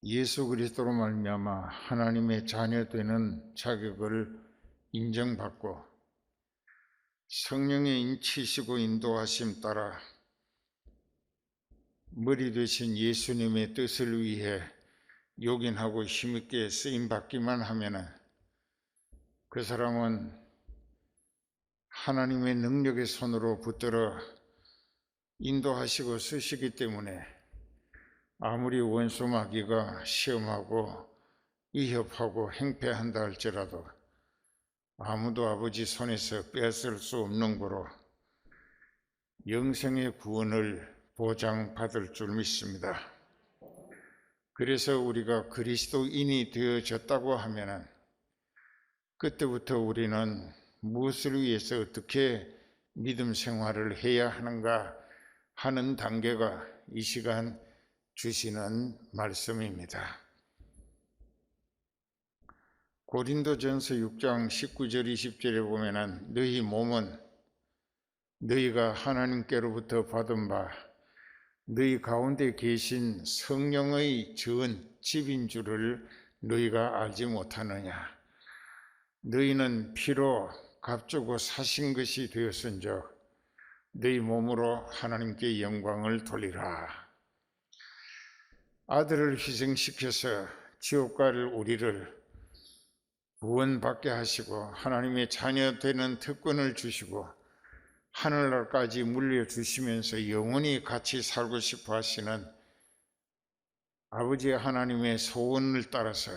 예수 그리스도로 말미암아 하나님의 자녀 되는 자격을 인정받고 성령의 인치시고 인도하심 따라 머리 되신 예수님의 뜻을 위해 요긴하고 힘있게 쓰임받기만 하면 그 사람은 하나님의 능력의 손으로 붙들어 인도하시고 쓰시기 때문에 아무리 원수 마귀가 시험하고 위협하고 행패한다 할지라도 아무도 아버지 손에서 빼앗을 수 없는 거로 영생의 구원을 보장받을 줄 믿습니다. 그래서 우리가 그리스도인이 되어졌다고 하면 그때부터 우리는 무엇을 위해서 어떻게 믿음 생활을 해야 하는가 하는 단계가 이 시간 주시는 말씀입니다. 고린도전서 6장 19절 20절에 보면은 너희 몸은 너희가 하나님께로부터 받은 바 너희 가운데 계신 성령의 전 집인 줄을 너희가 알지 못하느냐. 너희는 피로 값주고 사신 것이 되었은즉 너희 몸으로 하나님께 영광을 돌리라. 아들을 희생시켜서 지옥 갈 우리를 구원받게 하시고 하나님의 자녀 되는 특권을 주시고 하늘나라까지 물려주시면서 영원히 같이 살고 싶어 하시는 아버지 하나님의 소원을 따라서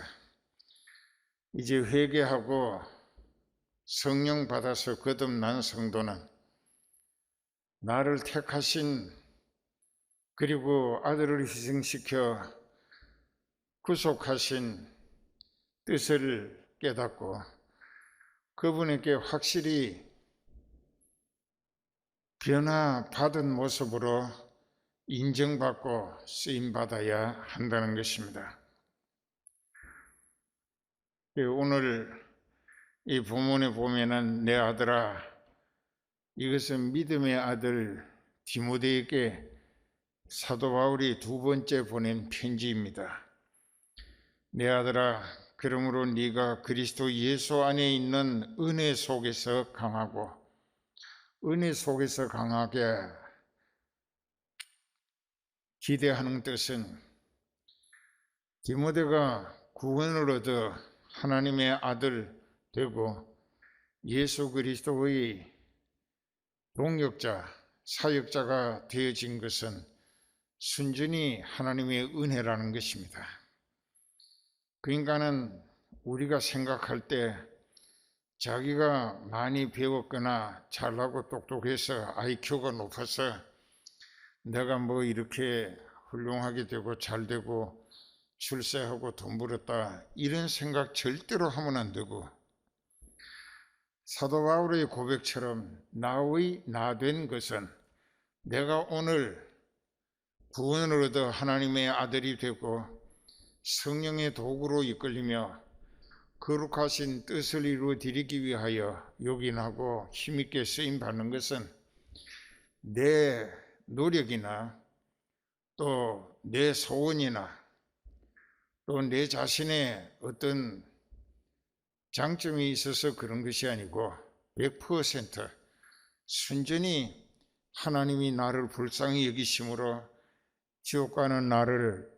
이제 회개하고 성령 받아서 거듭난 성도는 나를 택하신 그리고 아들을 희생시켜 구속하신 뜻을 깨닫고 그분에게 확실히 변화받은 모습으로 인정받고 쓰임받아야 한다는 것입니다. 오늘 이 본문에 보면은 내 아들아, 이것은 믿음의 아들 디모데에게 사도 바울이 두 번째 보낸 편지입니다. 내 아들아, 그러므로 네가 그리스도 예수 안에 있는 은혜 속에서 강하고 은혜 속에서 강하게 기대하는 뜻은 디모데가 구원을 얻어 하나님의 아들 되고 예수 그리스도의 동역자, 사역자가 되어진 것은 순전히 하나님의 은혜라는 것입니다. 그 인간은 우리가 생각할 때 자기가 많이 배웠거나 잘나고 똑똑해서 IQ가 높아서 내가 뭐 이렇게 훌륭하게 되고 잘되고 출세하고 돈 벌었다 이런 생각 절대로 하면 안 되고 사도 바울의 고백처럼 나의 나 된 것은 내가 오늘 구원을 얻어 하나님의 아들이 되고 성령의 도구로 이끌리며 거룩하신 뜻을 이루어 드리기 위하여 요긴하고 힘있게 쓰임받는 것은 내 노력이나 또 내 소원이나 또 내 자신의 어떤 장점이 있어서 그런 것이 아니고 100% 순전히 하나님이 나를 불쌍히 여기심으로 지옥 가는 나를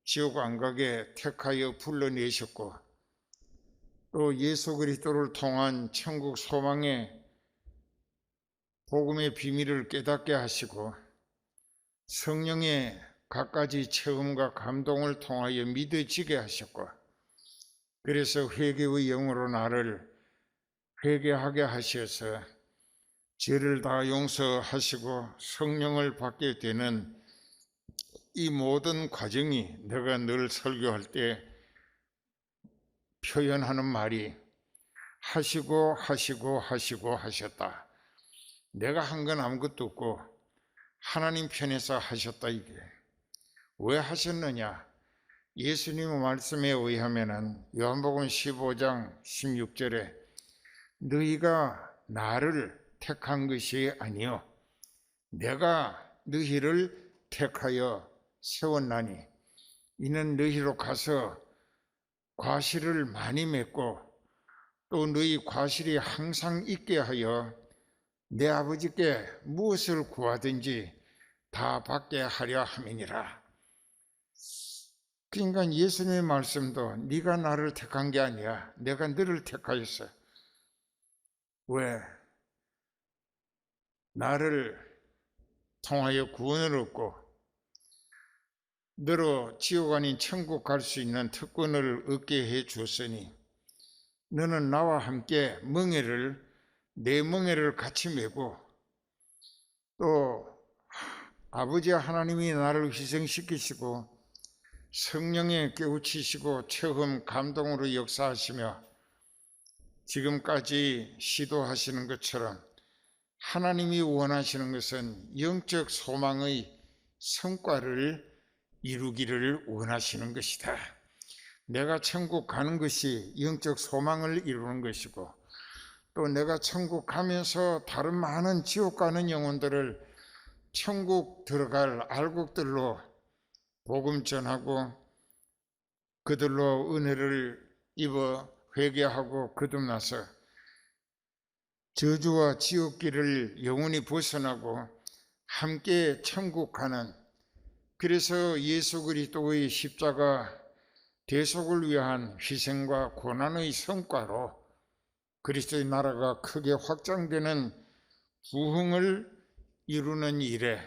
지옥 안 가게 택하여 불러내셨고 또 예수 그리스도를 통한 천국 소망의 복음의 비밀을 깨닫게 하시고 성령의 갖가지 체험과 감동을 통하여 믿어지게 하셨고 그래서 회개의 영으로 나를 회개하게 하셔서 죄를 다 용서하시고 성령을 받게 되는 이 모든 과정이 내가 늘 설교할 때 표현하는 말이 하셨다. 내가 한 건 아무것도 없고 하나님 편에서 하셨다. 이게 왜 하셨느냐? 예수님의 말씀에 의하면 요한복음 15장 16절에 너희가 나를 택한 것이 아니요 내가 너희를 택하여 세웠나니 이는 너희로 가서 과실을 많이 맺고 또 너희 과실이 항상 있게 하여 내 아버지께 무엇을 구하든지 다 받게 하려 함이니라. 그러니까 예수님의 말씀도 네가 나를 택한 게 아니야. 내가 너를 택하였어. 왜? 나를 통하여 구원을 얻고 너로 지옥 아닌 천국 갈 수 있는 특권을 얻게 해 주었으니 너는 나와 함께 내 멍에를 같이 메고 또 아버지 하나님이 나를 희생시키시고 성령에 깨우치시고 처음 감동으로 역사하시며 지금까지 시도하시는 것처럼 하나님이 원하시는 것은 영적 소망의 성과를 이루기를 원하시는 것이다. 내가 천국 가는 것이 영적 소망을 이루는 것이고 또 내가 천국 가면서 다른 많은 지옥 가는 영혼들을 천국 들어갈 알곡들로 복음 전하고 그들로 은혜를 입어 회개하고 거듭나서 저주와 지옥길을 영원히 벗어나고 함께 천국 가는, 그래서 예수 그리스도의 십자가 대속을 위한 희생과 고난의 성과로 그리스도의 나라가 크게 확장되는 부흥을 이루는 일에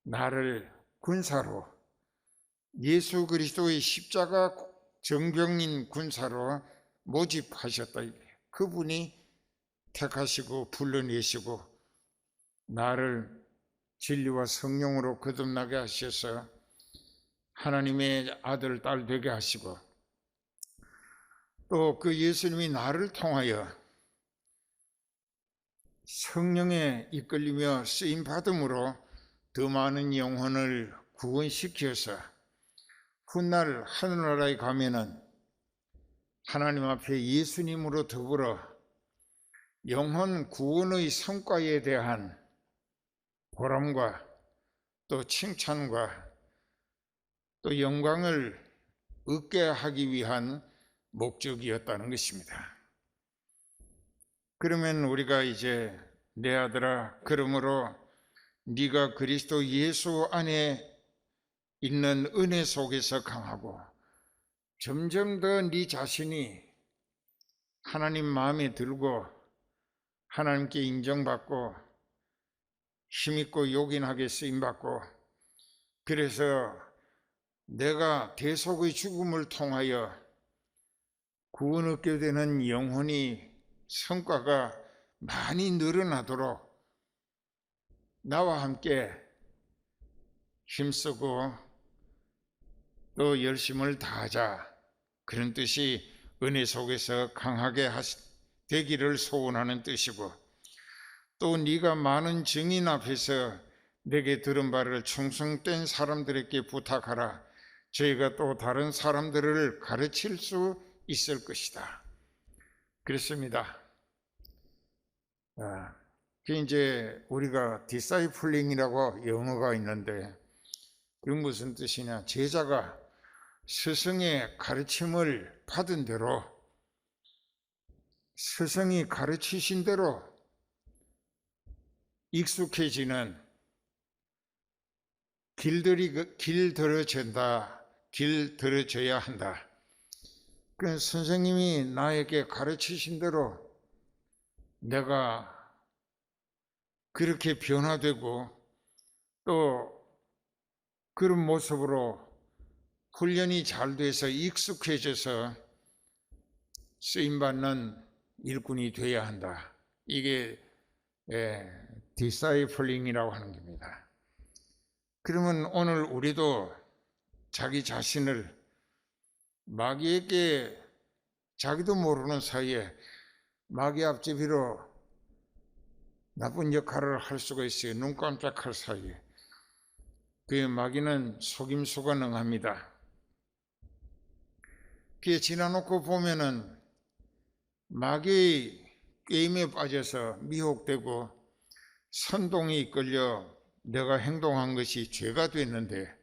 나를 군사로, 예수 그리스도의 십자가 정병인 군사로 모집하셨다. 그분이 택하시고 불러내시고 나를 진리와 성령으로 거듭나게 하셔서 하나님의 아들, 딸 되게 하시고 또 그 예수님이 나를 통하여 성령에 이끌리며 쓰임받음으로 더 많은 영혼을 구원시켜서 훗날 하늘나라에 가면은 하나님 앞에 예수님으로 더불어 영혼 구원의 성과에 대한 보람과 또 칭찬과 또 영광을 얻게 하기 위한 목적이었다는 것입니다. 그러면 우리가 이제 내 아들아, 그러므로 네가 그리스도 예수 안에 있는 은혜 속에서 강하고 점점 더 네 자신이 하나님 마음에 들고 하나님께 인정받고 힘있고 요긴하게 쓰임받고, 그래서 내가 대속의 죽음을 통하여 구원 얻게 되는 영혼이 성과가 많이 늘어나도록 나와 함께 힘쓰고 또 열심을 다하자, 그런 뜻이 은혜 속에서 강하게 되기를 소원하는 뜻이고, 또 네가 많은 증인 앞에서 내게 들은 바를 충성된 사람들에게 부탁하라. 저희가 또 다른 사람들을 가르칠 수 있을 것이다. 그렇습니다. 그 이제 우리가 디사이플링이라고 영어가 있는데 그게 무슨 뜻이냐? 제자가 스승의 가르침을 받은 대로, 스승이 가르치신 대로 익숙해지는 길들여져야 한다. 그 선생님이 나에게 가르치신 대로 내가 그렇게 변화되고 또 그런 모습으로 훈련이 잘 돼서 익숙해져서 쓰임받는 일꾼이 되어야 한다. 이게 디사이플링이라고 하는 겁니다. 그러면 오늘 우리도 자기 자신을 마귀에게 자기도 모르는 사이에 마귀 앞제비로 나쁜 역할을 할 수가 있어요. 눈 깜짝할 사이에. 그 마귀는 속임수가 능합니다. 그에 지나놓고 보면은 마귀의 게임에 빠져서 미혹되고 선동에 이끌려 내가 행동한 것이 죄가 됐는데,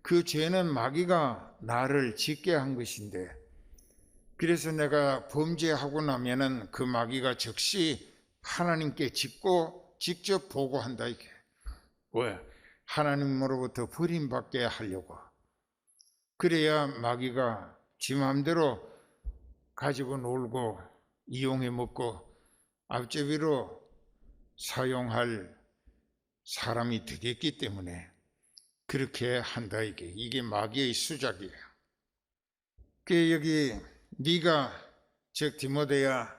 그 죄는 마귀가 나를 짓게 한 것인데, 그래서 내가 범죄하고 나면은 그 마귀가 즉시 하나님께 짓고 직접 보고한다 이게. 왜? 하나님으로부터 버림받게 하려고. 그래야 마귀가 지 마음대로 가지고 놀고 이용해 먹고 앞제비로 사용할 사람이 되겠기 때문에 그렇게 한다 이게 마귀의 수작이에요. 그 여기 네가 즉 디모데야,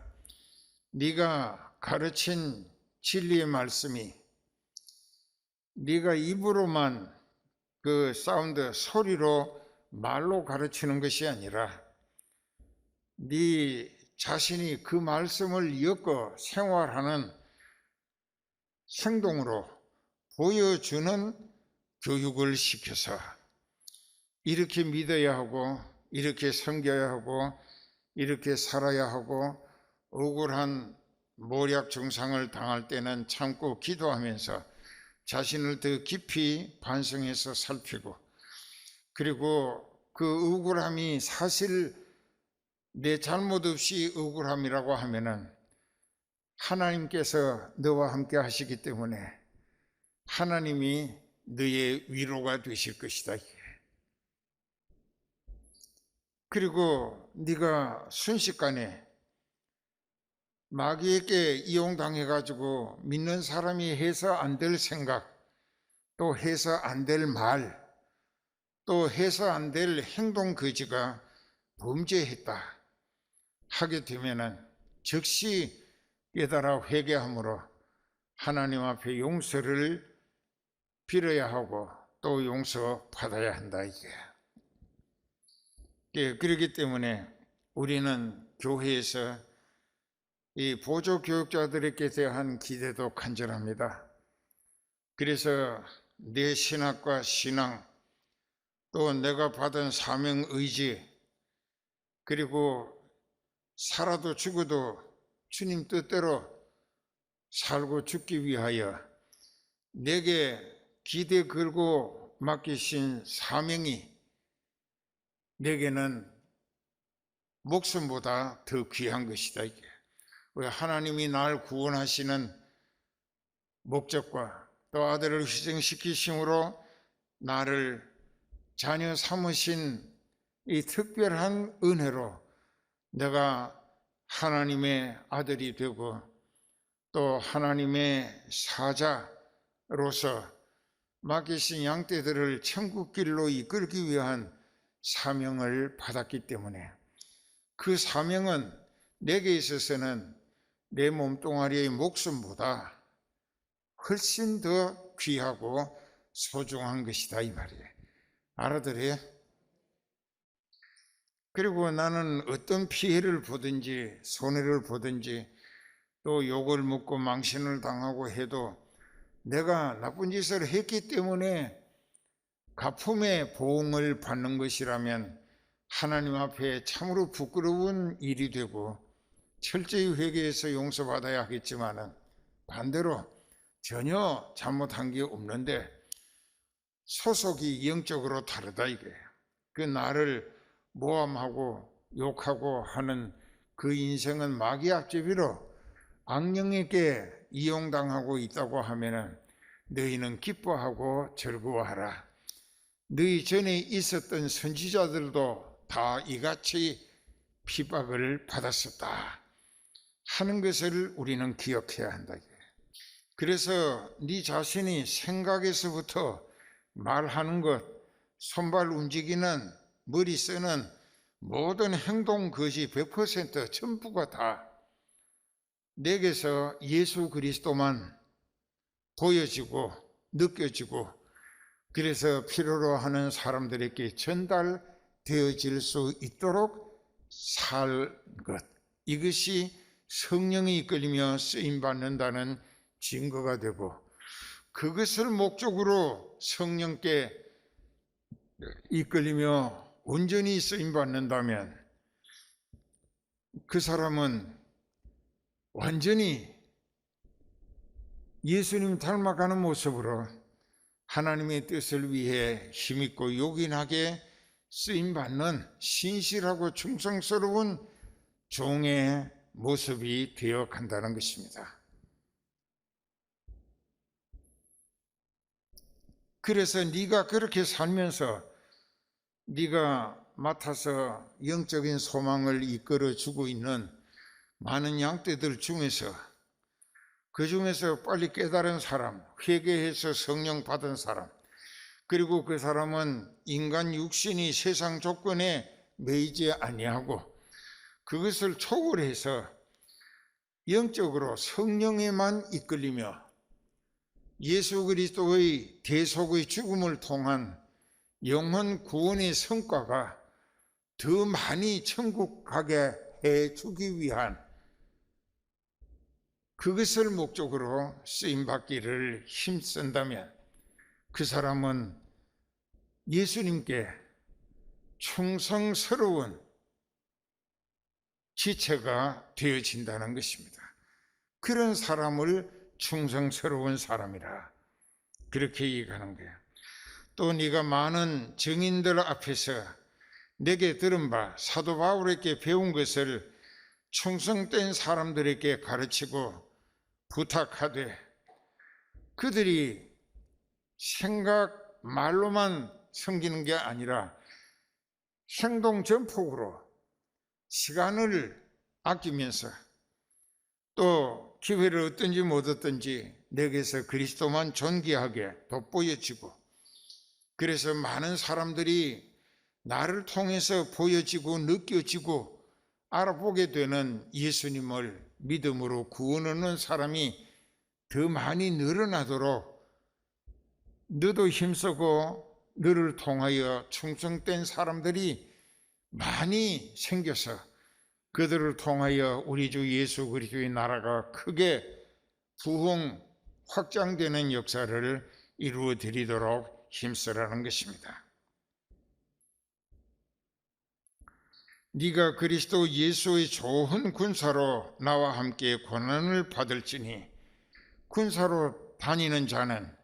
네가 가르친 진리의 말씀이 네가 입으로만 그 사운드 소리로 말로 가르치는 것이 아니라 네 자신이 그 말씀을 엮어 생활하는 행동으로 보여주는 교육을 시켜서 이렇게 믿어야 하고 이렇게 섬겨야 하고 이렇게 살아야 하고 억울한 모략 중상을 당할 때는 참고 기도하면서 자신을 더 깊이 반성해서 살피고, 그리고 그 억울함이 사실 내 잘못 없이 억울함이라고 하면은 하나님께서 너와 함께 하시기 때문에 하나님이 너의 위로가 되실 것이다. 그리고 네가 순식간에 마귀에게 이용당해가지고 믿는 사람이 해서 안 될 생각, 또 해서 안 될 말, 또 해서 안 될 행동 거지가 범죄했다 하게 되면은 즉시 깨달아 회개함으로 하나님 앞에 용서를 빌어야 하고 또 용서받아야 한다 이게. 그렇기 때문에 우리는 교회에서 이 보조 교육자들에게 대한 기대도 간절합니다. 그래서 내 신학과 신앙, 또 내가 받은 사명 의지, 그리고 살아도 죽어도 주님 뜻대로 살고 죽기 위하여 내게 기대 걸고 맡기신 사명이 내게는 목숨보다 더 귀한 것이다 이게. 왜? 하나님이 날 구원하시는 목적과 또 아들을 희생시키심으로 나를 자녀 삼으신 이 특별한 은혜로 내가 하나님의 아들이 되고 또 하나님의 사자로서 맡기신 양떼들을 천국길로 이끌기 위한 사명을 받았기 때문에 그 사명은 내게 있어서는 내 몸뚱아리의 목숨보다 훨씬 더 귀하고 소중한 것이다 이 말이에요. 알아들어요? 그리고 나는 어떤 피해를 보든지 손해를 보든지 또 욕을 먹고 망신을 당하고 해도 내가 나쁜 짓을 했기 때문에 가품의 보응을 받는 것이라면 하나님 앞에 참으로 부끄러운 일이 되고 철저히 회개해서 용서받아야 하겠지만은 반대로 전혀 잘못한 게 없는데 소속이 영적으로 다르다 이거예요. 그 나를 모함하고 욕하고 하는 그 인생은 마귀 앞제비로 악령에게 이용당하고 있다고 하면은 너희는 기뻐하고 즐거워하라. 너희 전에 있었던 선지자들도 다 이같이 핍박을 받았었다 하는 것을 우리는 기억해야 한다. 그래서 네 자신이 생각에서부터 말하는 것, 손발 움직이는, 머리 쓰는 모든 행동 것이 100% 전부가 다 내게서 예수 그리스도만 보여지고 느껴지고 그래서 필요로 하는 사람들에게 전달되어질 수 있도록 살 것, 이것이 성령이 이끌리며 쓰임받는다는 증거가 되고 그것을 목적으로 성령께 이끌리며 온전히 쓰임받는다면 그 사람은 완전히 예수님 닮아가는 모습으로 하나님의 뜻을 위해 힘있고 요긴하게 쓰임받는 신실하고 충성스러운 종의 모습이 되어 간다는 것입니다. 그래서 네가 그렇게 살면서 네가 맡아서 영적인 소망을 이끌어주고 있는 많은 양떼들 중에서 그 중에서 빨리 깨달은 사람, 회개해서 성령 받은 사람, 그리고 그 사람은 인간 육신이 세상 조건에 매이지 아니하고 그것을 초월해서 영적으로 성령에만 이끌리며 예수 그리스도의 대속의 죽음을 통한 영혼 구원의 성과가 더 많이 천국 가게 해주기 위한 그것을 목적으로 쓰임받기를 힘쓴다면 그 사람은 예수님께 충성스러운 지체가 되어진다는 것입니다. 그런 사람을 충성스러운 사람이라 그렇게 얘기하는 거예요. 또 네가 많은 증인들 앞에서 내게 들은 바 사도 바울에게 배운 것을 충성된 사람들에게 가르치고 부탁하되 그들이 생각, 말로만 섬기는 게 아니라 행동 전폭으로 시간을 아끼면서 또 기회를 얻든지 못 얻든지 내게서 그리스도만 존귀하게 돋보여지고 그래서 많은 사람들이 나를 통해서 보여지고 느껴지고 알아보게 되는 예수님을 믿음으로 구원 얻는 사람이 더 많이 늘어나도록 너도 힘쓰고 너를 통하여 충성된 사람들이 많이 생겨서 그들을 통하여 우리 주 예수 그리스도의 나라가 크게 부흥 확장되는 역사를 이루어 드리도록 힘쓰라는 것입니다. 네가 그리스도 예수의 좋은 군사로 나와 함께 고난을 받을지니 군사로 다니는 자는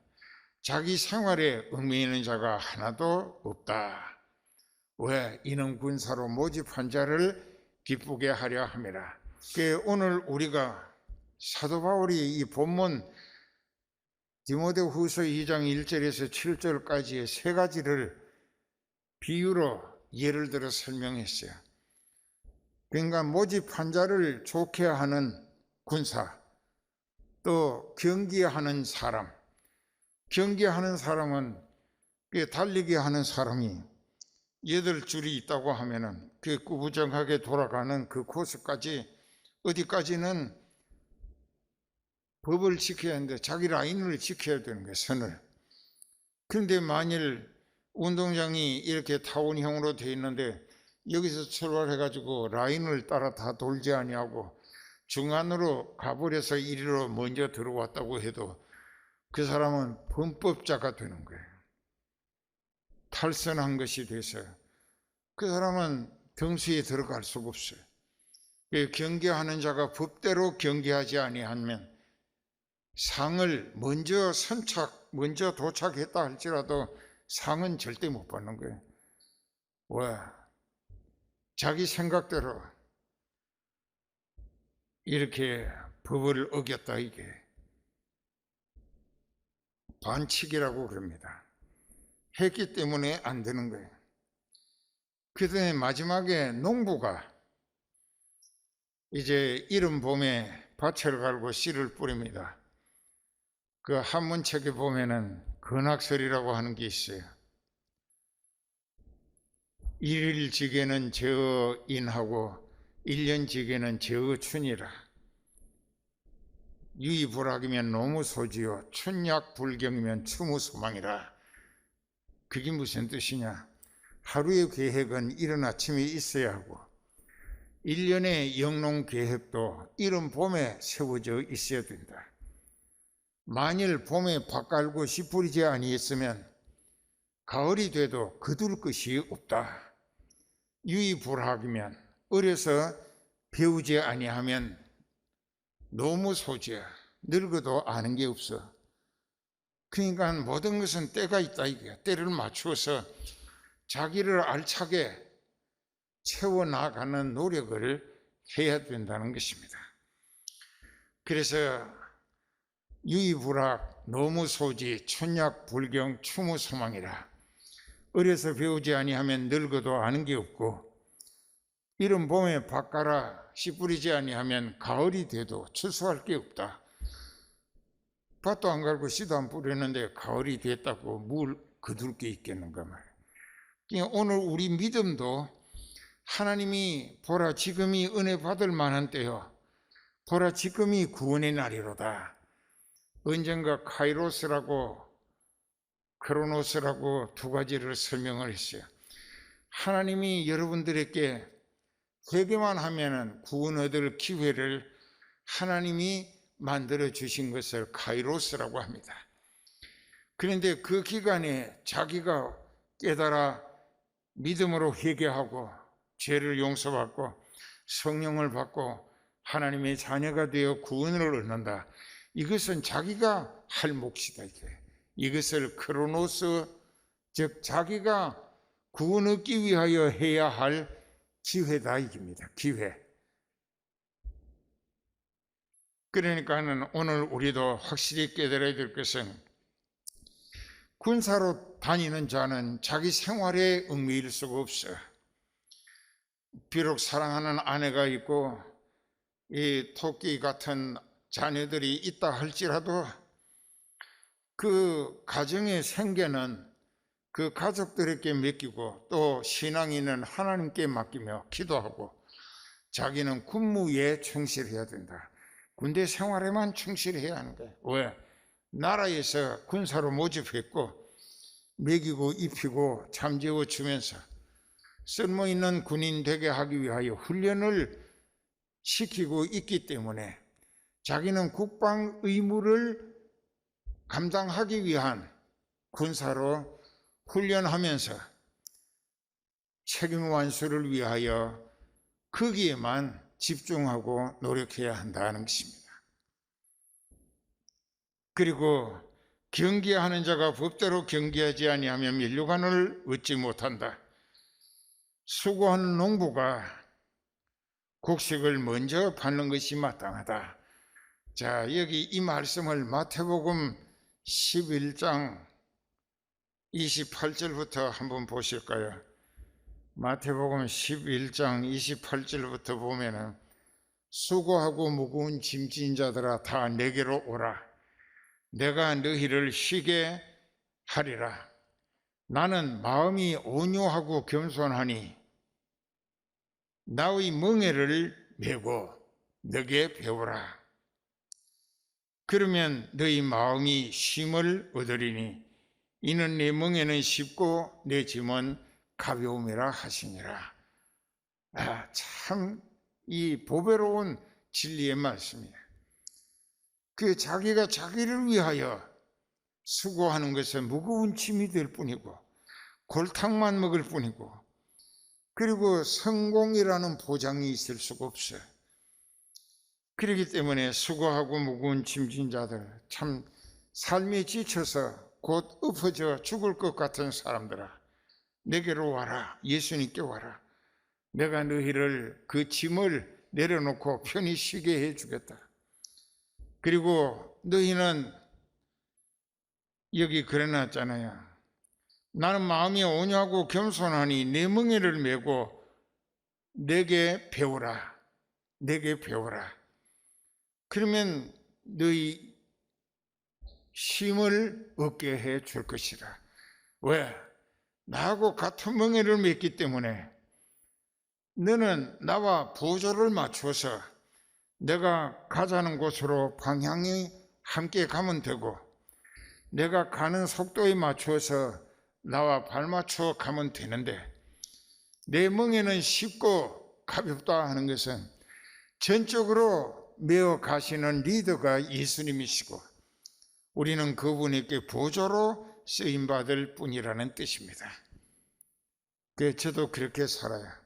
자기 생활에 의미 있는 자가 하나도 없다. 왜? 이는 군사로 모집한 자를 기쁘게 하려 함이라. 오늘 우리가 사도 바울이 이 본문 디모데후서 2장 1절에서 7절까지의 세 가지를 비유로 예를 들어 설명했어요. 그러니까 모집한 자를 좋게 하는 군사, 또 경기하는 사람. 경기하는 사람은 달리기 하는 사람이 8줄이 있다고 하면은 그 꾸부정하게 돌아가는 그 코스까지 어디까지는 법을 지켜야 하는데 자기 라인을 지켜야 되는 거예요, 선을. 그런데 만일 운동장이 이렇게 타원형으로 되어 있는데 여기서 출발해가지고 라인을 따라 다 돌지 아니하고 중간으로 가버려서 이리로 먼저 들어왔다고 해도 그 사람은 범법자가 되는 거예요. 탈선한 것이 돼서 그 사람은 등수에 들어갈 수가 없어요. 경계하는 자가 법대로 경계하지 아니하면 상을 먼저 도착했다 할지라도 상은 절대 못 받는 거예요. 왜? 자기 생각대로 이렇게 법을 어겼다, 이게 반칙이라고 그럽니다. 했기 때문에 안 되는 거예요. 그다음에 마지막에 농부가 이제 이른 봄에 밭을 갈고 씨를 뿌립니다. 그 한문책에 보면은 근학설이라고 하는 게 있어요. 일일지게는 저인하고 일년지게는 저춘이라. 유의불학이면 노무소지요 춘약불경이면 추무소망이라. 그게 무슨 뜻이냐? 하루의 계획은 이른 아침에 있어야 하고 1년의 영농 계획도 이른 봄에 세워져 있어야 된다. 만일 봄에 밭 갈고 씨 뿌리지 아니했으면 가을이 돼도 거둘 것이 없다. 유의불학이면 어려서 배우지 아니하면 노무소지야. 늙어도 아는 게 없어. 그러니까 모든 것은 때가 있다 이게. 때를 맞추어서 자기를 알차게 채워나가는 노력을 해야 된다는 것입니다. 그래서 유의불학, 노무소지, 춘약불경, 추무소망이라. 어려서 배우지 아니하면 늙어도 아는 게 없고, 이런 봄에 밭 갈아 씨 뿌리지 아니하면 가을이 돼도 추수할 게 없다. 밭도 안 갈고 씨도 안 뿌리는데 가을이 됐다고 뭘 거둘 게 있겠는가 말이에요. 그러니까 오늘 우리 믿음도 하나님이 보라 지금이 은혜 받을 만한 때요, 보라 지금이 구원의 날이로다. 언젠가 카이로스라고 크로노스라고 두 가지를 설명을 했어요. 하나님이 여러분들에게 회개만 하면은 구원 얻을 기회를 하나님이 만들어 주신 것을 카이로스라고 합니다. 그런데 그 기간에 자기가 깨달아 믿음으로 회개하고 죄를 용서받고 성령을 받고 하나님의 자녀가 되어 구원을 얻는다. 이것은 자기가 할 몫이다. 이것을 크로노스, 즉 자기가 구원 얻기 위하여 해야 할 기회다 이깁니다. 기회. 그러니까는 오늘 우리도 확실히 깨달아야 될 것은, 군사로 다니는 자는 자기 생활에 얽매일 수가 없어. 비록 사랑하는 아내가 있고 이 토끼 같은 자녀들이 있다 할지라도 그 가정의 생계는 그 가족들에게 맡기고 또 신앙인은 하나님께 맡기며 기도하고 자기는 군무에 충실해야 된다. 군대 생활에만 충실해야 하는 거예요. 왜? 나라에서 군사로 모집했고 먹이고 입히고 잠재워 주면서 쓸모있는 군인 되게 하기 위하여 훈련을 시키고 있기 때문에 자기는 국방 의무를 감당하기 위한 군사로 훈련하면서 책임 완수를 위하여 거기에만 집중하고 노력해야 한다는 것입니다. 그리고 경계하는 자가 법대로 경계하지 아니하면 면류관을 얻지 못한다. 수고하는 농부가 곡식을 먼저 받는 것이 마땅하다. 자, 여기 이 말씀을 마태복음 11장 28절부터 한번 보실까요? 마태복음 11장 28절부터 보면은, 수고하고 무거운 짐진 자들아 다 내게로 오라. 내가 너희를 쉬게 하리라. 나는 마음이 온유하고 겸손하니 나의 멍에를 메고 너게 배우라. 그러면 너희 마음이 쉼을 얻으리니 이는 내 멍에는 쉽고 내 짐은 가벼움이라 하시니라. 참 이 보배로운 진리의 말씀이에요. 그 자기가 자기를 위하여 수고하는 것은 무거운 짐이 될 뿐이고 골탕만 먹을 뿐이고, 그리고 성공이라는 보장이 있을 수가 없어요. 그렇기 때문에 수고하고 무거운 짐진 자들, 참 삶에 지쳐서 곧 엎어져 죽을 것 같은 사람들아, 내게로 와라. 예수님께 와라. 내가 너희를 그 짐을 내려놓고 편히 쉬게 해주겠다. 그리고 너희는 여기 그래놨잖아요. 나는 마음이 온유하고 겸손하니 내 멍에를 메고 내게 배우라. 내게 배우라. 그러면 너희 쉼을 얻게 해 줄 것이라. 왜? 나하고 같은 멍에를 맺기 때문에 너는 나와 보조를 맞춰서 내가 가자는 곳으로 방향이 함께 가면 되고, 내가 가는 속도에 맞춰서 나와 발맞춰 가면 되는데, 내 멍에는 쉽고 가볍다 하는 것은 전적으로 메어 가시는 리더가 예수님이시고 우리는 그분에게 보조로 쓰임받을 뿐이라는 뜻입니다. 그래서 저도 그렇게 살아요.